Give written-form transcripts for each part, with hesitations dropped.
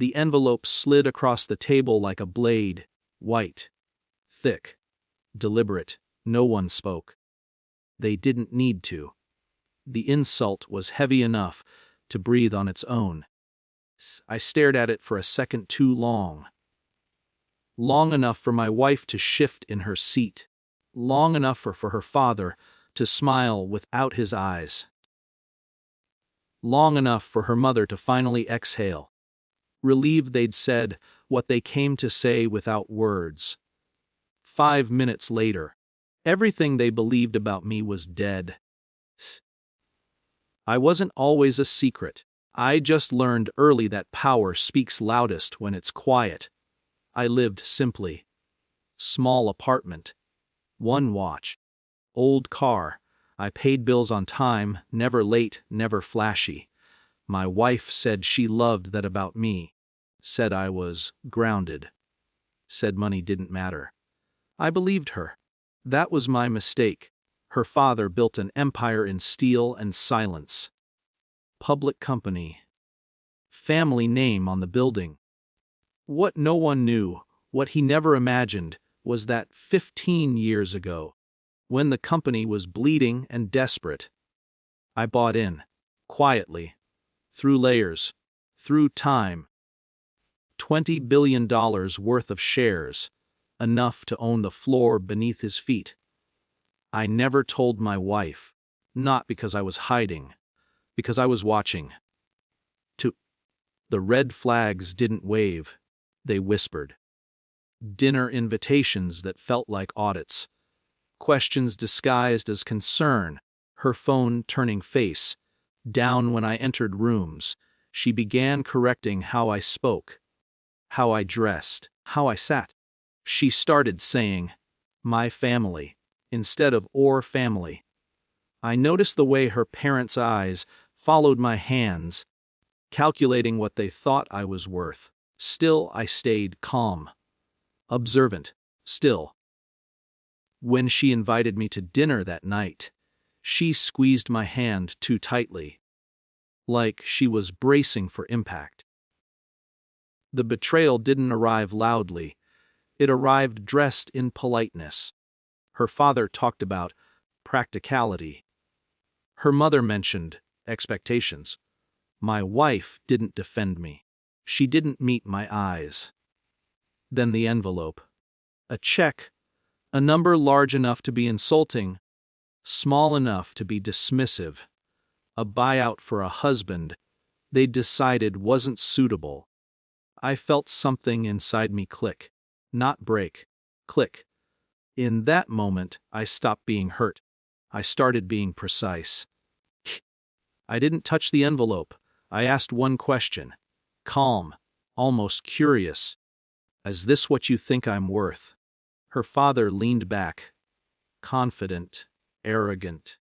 The envelope slid across the table like a blade, white, thick, deliberate. No one spoke. They didn't need to. The insult was heavy enough to breathe on its own. I stared at it for a second too long. Long enough for my wife to shift in her seat. Long enough for her father to smile without his eyes. Long enough for her mother to finally exhale, relieved they'd said what they came to say without words. 5 minutes later, everything they believed about me was dead. I wasn't always a secret. I just learned early that power speaks loudest when it's quiet. I lived simply. Small apartment. One watch. Old car. I paid bills on time, never late, never flashy. My wife said she loved that about me. Said I was grounded. Said money didn't matter. I believed her. That was my mistake. Her father built an empire in steel and silence. Public company. Family name on the building. What no one knew, what he never imagined, was that 15 years ago, when the company was bleeding and desperate, I bought in, quietly, through layers, through time. $20 billion worth of shares, enough to own the floor beneath his feet. I never told my wife, not because I was hiding, because I was watching. The red flags didn't wave, they whispered. Dinner invitations that felt like audits. Questions disguised as concern, her phone turning face. Down when I entered rooms, she began correcting how I spoke, how I dressed, how I sat. She started saying, "my family," instead of "or family." I noticed the way her parents' eyes followed my hands, calculating what they thought I was worth. Still, I stayed calm, observant, still. When she invited me to dinner that night, she squeezed my hand too tightly, like she was bracing for impact. The betrayal didn't arrive loudly. It arrived dressed in politeness. Her father talked about practicality. Her mother mentioned expectations. My wife didn't defend me. She didn't meet my eyes. Then the envelope. A check, a number large enough to be insulting, small enough to be dismissive. A buyout for a husband they'd decided wasn't suitable. I felt something inside me click. Not break. Click. In that moment, I stopped being hurt. I started being precise. I didn't touch the envelope. I asked one question. Calm, almost curious. Is this what you think I'm worth? Her father leaned back. Confident, arrogant.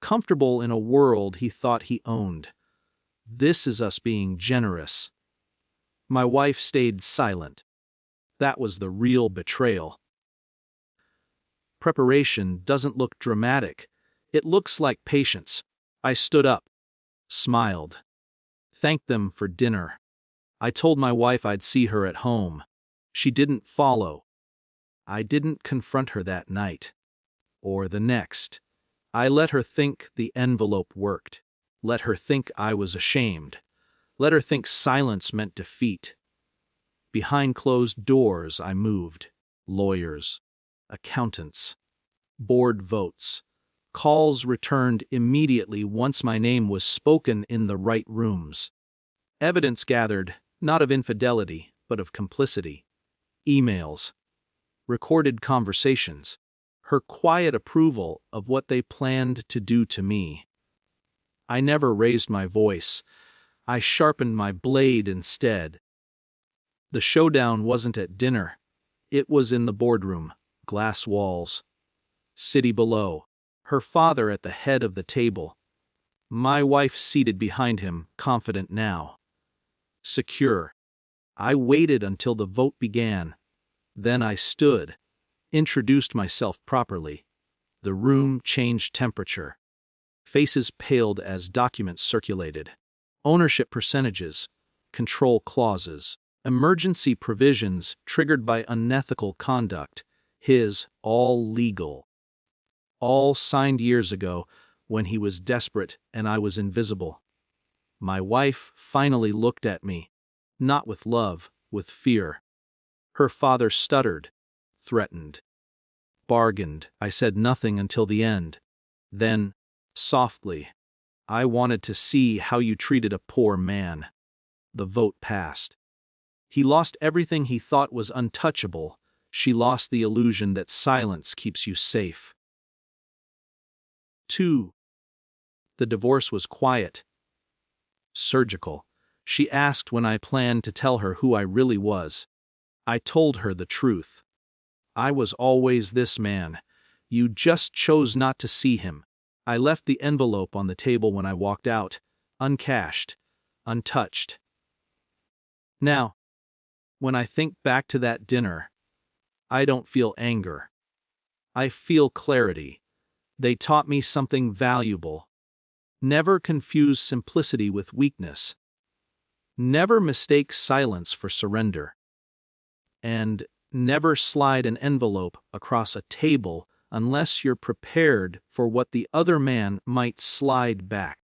Comfortable in a world he thought he owned. This is us being generous. My wife stayed silent. That was the real betrayal. Preparation doesn't look dramatic. It looks like patience. I stood up, smiled, thanked them for dinner. I told my wife I'd see her at home. She didn't follow. I didn't confront her that night, or the next. I let her think the envelope worked. Let her think I was ashamed. Let her think silence meant defeat. Behind closed doors I moved. Lawyers, accountants, board votes. Calls returned immediately once my name was spoken in the right rooms. Evidence gathered, not of infidelity, but of complicity. Emails. Recorded conversations. Her quiet approval of what they planned to do to me. I never raised my voice. I sharpened my blade instead. The showdown wasn't at dinner. It was in the boardroom. Glass walls. City below. Her father at the head of the table. My wife seated behind him, confident now. Secure. I waited until the vote began. Then I stood, introduced myself properly. The room changed temperature. Faces paled as documents circulated. Ownership percentages. control clauses, emergency provisions triggered by unethical conduct, his all legal. All signed years ago when he was desperate and I was invisible. My wife finally looked at me, not with love, with fear. Her father stuttered, threatened, bargained. I said nothing until the end. Then, softly, I wanted to see how you treated a poor man. The vote passed. He lost everything he thought was untouchable. She lost the illusion that silence keeps you safe. 2. The divorce was quiet, surgical. She asked when I planned to tell her who I really was. I told her the truth. I was always this man. You just chose not to see him. I left the envelope on the table when I walked out, uncashed, untouched. Now, when I think back to that dinner, I don't feel anger. I feel clarity. They taught me something valuable. Never confuse simplicity with weakness. Never mistake silence for surrender. And never slide an envelope across a table unless you're prepared for what the other man might slide back.